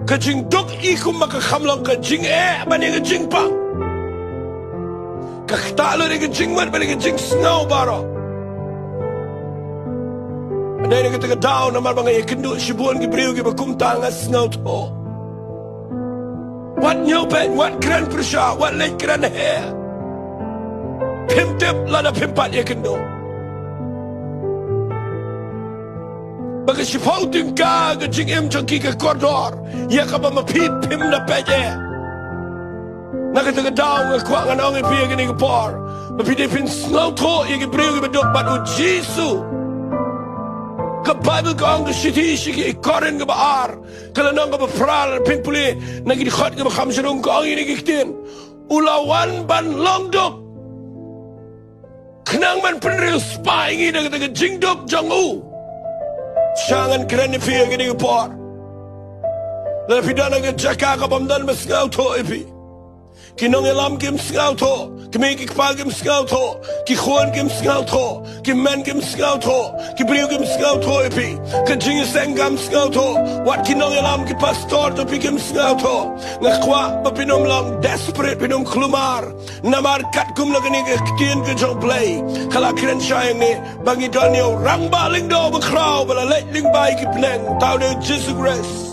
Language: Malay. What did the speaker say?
Ke jing dok ikum maka khamlang ke jing bani ke jing pa. Ke ktalo ni ke jing mat bani ke jing snau baro. Ada ni kita down nama bang ikendu shibuan ke beriu ke bakum tanga snau to. What new pen, what grand pressure, what late grand hair. Pim tip lada pimpat ikendu. Bagi sipau tingka ke jing jongki ke koridor, ia kaba mapip pim na peje. Nak kita down ke kuat ngan orang ipi ke ni ke por, mapide pin snow to ia ke beriu ke bedok batu Jisu. Ke Bible ke orang ke siti ke ikorin ke baar, kalau nang ke bepral pin puli, nak di khot ke bakham serung ke orang ini kitin, ulawan ban longdok. Kenang man penril spy ini dah kata jing dok jong. Jangan keren ipi ke ni ke por. Lalu pidana ke jaka ke pamdan mesngau to ipi. Kinong elam kim sngau to, kimi ki kpal kim sngau to, ki khuan kim sngau to, ki men kim sngau to, ki brio kim sngau to ipi. Ke jing sengam sngau to, wat kinong elam ki pastor to pi kim sngau to. Ngakwa papinom lang desperate pinom klumar. Namar kat kum lagani ke kitien ke jong Blei. Kala keren syayang ni bagi donyo rang baling do jingkhraw bala late ling bai ki pneng tau de G.G.C.M.